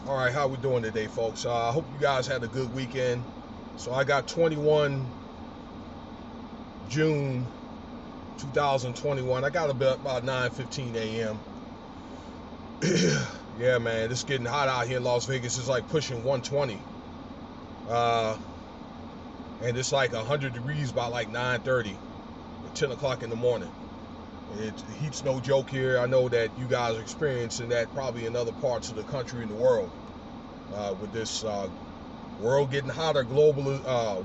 All right, how we doing today, folks? I hope you guys had a good weekend. So I got 21 June 2021. I got about 9:15 a.m. Yeah, man, it's getting hot out here in Las Vegas. It's like pushing 120, uh, and it's like 100 degrees by like 9:30, 10 o'clock in the morning. The heat's no joke here. I know that you guys are experiencing that probably in other parts of the country and the world with this world getting hotter, global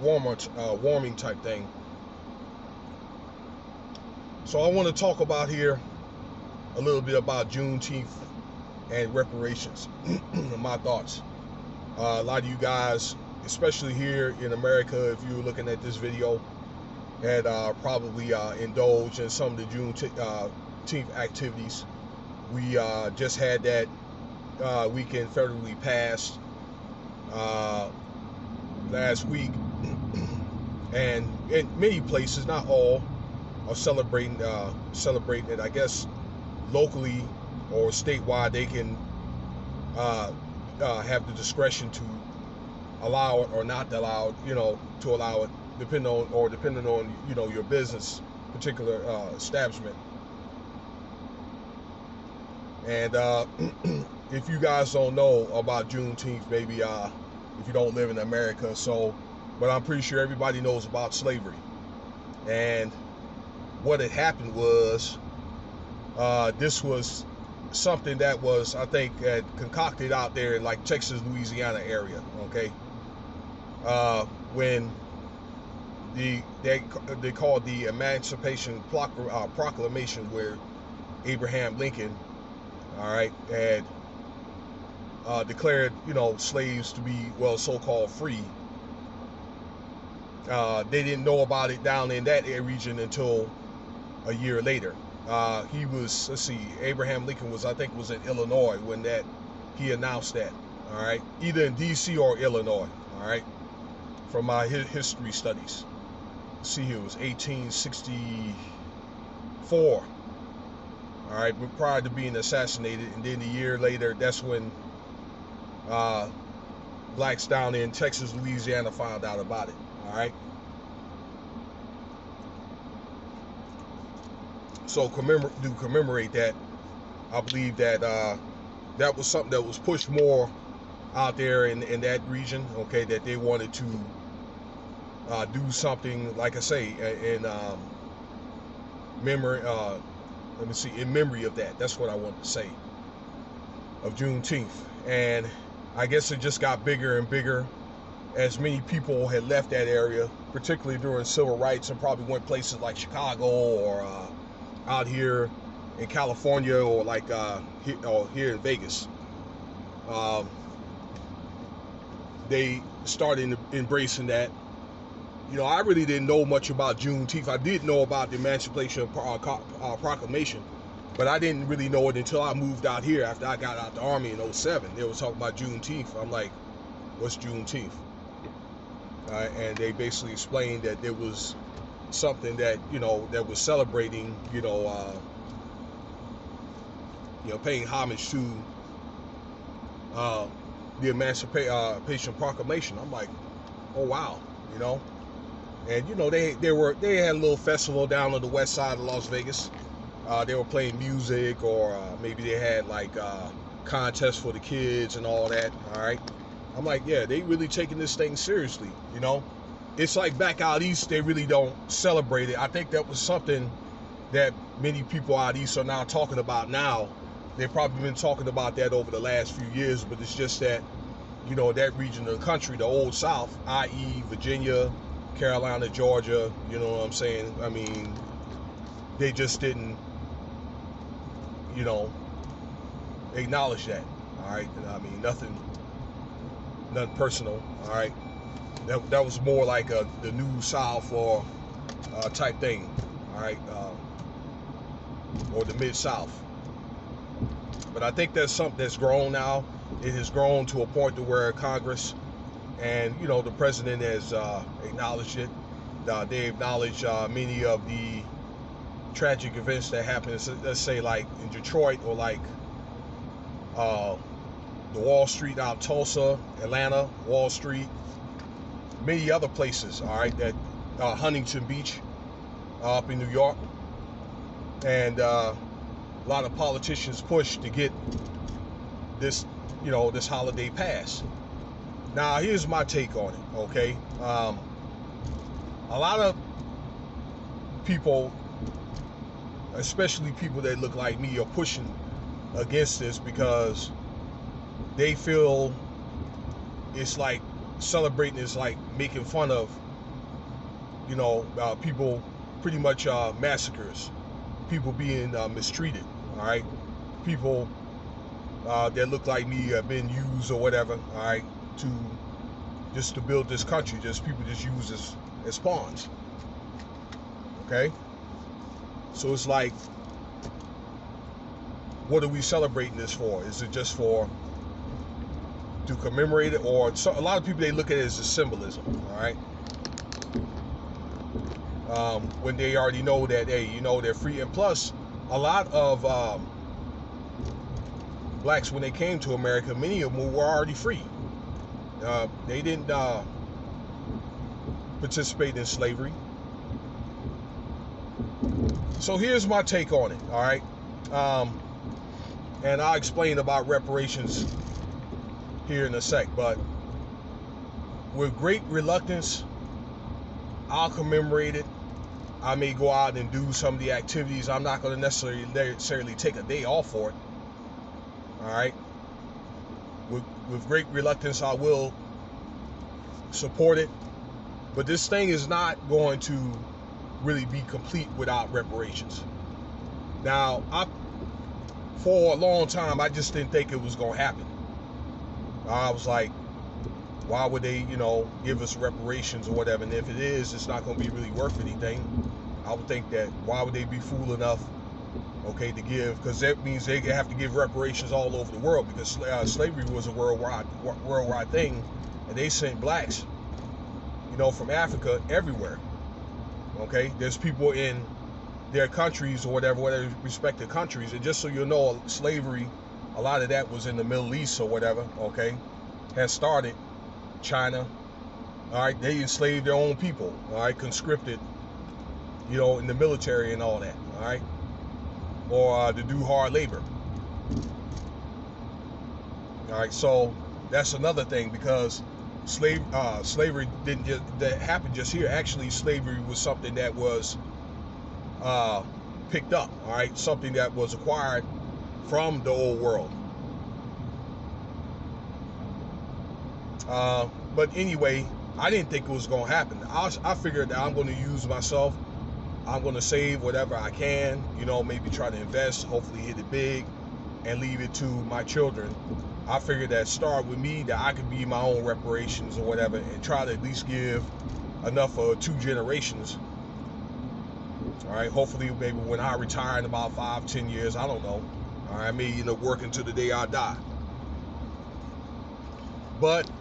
warming type thing. So I want to talk about here a little bit about Juneteenth and reparations. My thoughts. A lot of you guys, especially here in America, if you're looking at this video, had probably indulged in some of the Juneteenth activities. We just had that weekend federally passed last week, and in many places, not all, are celebrating it. I guess locally or statewide, they can have the discretion to allow it or not allow it. To allow it, depending on your business, particular establishment. And if you guys don't know about Juneteenth, maybe if you don't live in America, but I'm pretty sure everybody knows about slavery. And what had happened was, this was something that was, I think, concocted out there in like Texas, Louisiana area. Okay, when they called the Emancipation Proclamation, where Abraham Lincoln, all right, had declared slaves to be, well, so-called free. They didn't know about it down in that region until a year later. He was, let's see, Abraham Lincoln was, I think, was in Illinois when he announced that. All right, either in D.C. or Illinois. All right, from my history studies. Let's see, here, it was 1864. All right, but prior to being assassinated, and then a year later, that's when blacks down in Texas, Louisiana found out about it. All right. So to commemorate that, I believe that that was something that was pushed more out there in that region. Okay, that they wanted to do something, like I say, in memory. Let me see, in memory of that. That's what I wanted to say, of Juneteenth. And I guess it just got bigger and bigger as many people had left that area, particularly during civil rights, and probably went places like Chicago or out here in California, or like here in Vegas. They started embracing that. I really didn't know much about Juneteenth. I did know about the Emancipation Proclamation, but I didn't really know it until I moved out here after I got out the Army in 07. They were talking about Juneteenth. I'm like, what's Juneteenth? And they basically explained that there was something that, that was celebrating, paying homage to the Emancipation Proclamation. I'm like, oh wow, And they had a little festival down on the west side of Las Vegas. They were playing music, or maybe they had like contests for the kids and all that. All right, I'm like, yeah, they really taking this thing seriously. It's like back out east, they really don't celebrate it. I think that was something that many people out east are now talking about now. They've probably been talking about that over the last few years, but it's just that, that region of the country, the Old South, i.e. Virginia, Carolina, Georgia, you know what I'm saying? I mean, they just didn't, acknowledge that. All right, I mean, nothing personal. All right, that was more like the New South or type thing. All right, or the Mid South. But I think that's something that's grown now. It has grown to a point to where Congress and the president has acknowledged it. They acknowledge many of the tragic events that happened. Let's say like in Detroit, or like the Wall Street out of Tulsa, Atlanta, Wall Street, many other places, all right, that Huntington Beach up in New York. And a lot of politicians push to get this, this holiday passed. Now, here's my take on it, okay? A lot of people, especially people that look like me, are pushing against this because they feel it's like celebrating is like making fun of, people, pretty much massacres, people being mistreated, all right? People that look like me have been used or whatever, all right, to build this country, people just use as pawns, okay? So it's like, what are we celebrating this for? Is it just to commemorate it, or a lot of people, they look at it as a symbolism, all right? When they already know that, hey, they're free. And plus, a lot of blacks, when they came to America, many of them were already free. They didn't participate in slavery. So here's my take on it, all right? And I'll explain about reparations here in a sec, but with great reluctance, I'll commemorate it. I may go out and do some of the activities. I'm not going to necessarily take a day off for it, all right? With great reluctance, I will support it, but this thing is not going to really be complete without reparations. Now, for a long time, I just didn't think it was going to happen. I was like, why would they, give us reparations or whatever? And if it is, it's not going to be really worth anything. I would think that, why would they be fool enough, okay, to give? Because that means they have to give reparations all over the world, because slavery was a worldwide thing, and they sent blacks, from Africa everywhere. Okay, there's people in their countries or whatever respective countries, and just so you know, slavery, a lot of that was in the Middle East or whatever, okay, has started China, all right, they enslaved their own people, all right, conscripted, in the military and all that, all right, or to do hard labor, all right. So that's another thing, because slavery didn't just happen just here. Actually, slavery was something that was picked up, all right, something that was acquired from the old world. But anyway, I didn't think it was going to happen. I figured that I'm going to use myself. I'm going to save whatever I can, maybe try to invest, hopefully hit it big, and leave it to my children. I figured that start with me, that I could be my own reparations or whatever, and try to at least give enough for 2 generations. All right, hopefully maybe when I retire in about 5-10 years, I don't know. All right, I may end up working to the day I die. But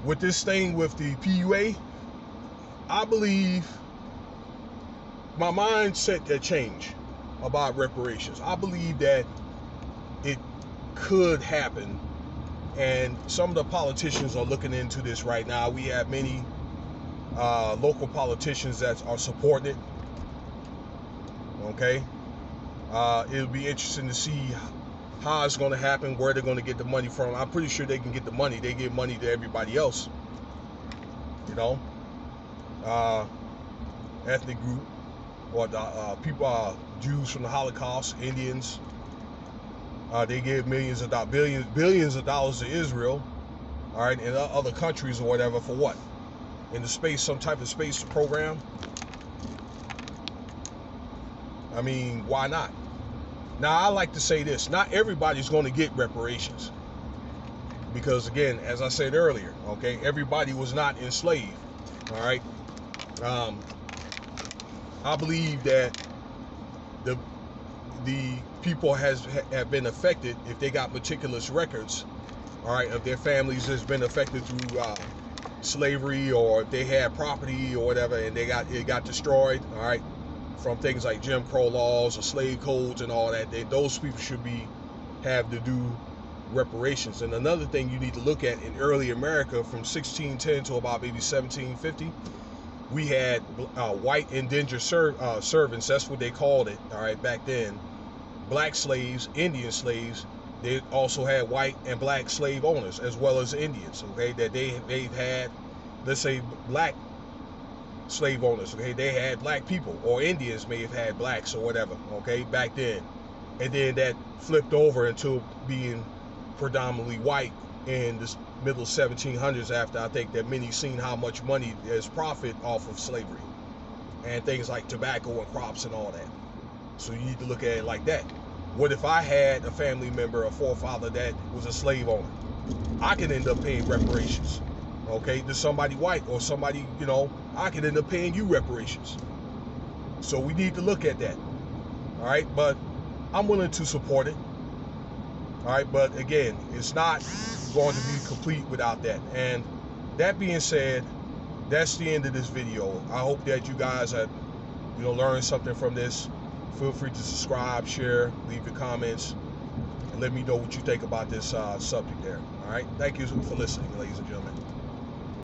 with this thing with the PUA, I believe my mindset had changed about reparations. I believe that it could happen, and some of the politicians are looking into this right now. We have many local politicians that are supporting it. Okay, it'll be interesting to see how it's going to happen, where they're going to get the money from. I'm pretty sure they can get the money. They give money to everybody else, ethnic group, or the people, Jews from the Holocaust, Indians. They give billions of dollars to Israel, all right, and other countries or whatever, for what? In the space, some type of space program. I mean, why not? Now, I like to say this: not everybody's going to get reparations, because again, as I said earlier, okay, everybody was not enslaved, all right. I believe that the people have been affected, if they got meticulous records, all right, of their families that's been affected through slavery, or if they had property or whatever and it got destroyed, all right, from things like Jim Crow laws or slave codes and all that. Those people should have to do reparations. And another thing you need to look at, in early America, from 1610 to about maybe 1750, we had white indentured servants. That's what they called it, all right, back then. Black slaves, Indian slaves. They also had white and black slave owners, as well as Indians, okay, that they've had, let's say, black slave owners, okay, they had black people, or Indians may have had blacks or whatever, okay, back then. And then that flipped over into being predominantly white in the middle 1700s, after I think that many seen how much money there's profit off of slavery and things like tobacco and crops and all that. So you need to look at it like that. What if I had a family member, a forefather that was a slave owner? I could end up paying reparations, okay, to somebody white, or somebody, you know, I could end up paying you reparations. So we need to look at that, all right? But I'm willing to support it, all right? But again, it's not going to be complete without that. And that being said, that's the end of this video. I hope that you guys have, you know, learned something from this. Feel free to subscribe, share, leave your comments, and let me know what you think about this subject there. All right? Thank you for listening, ladies and gentlemen.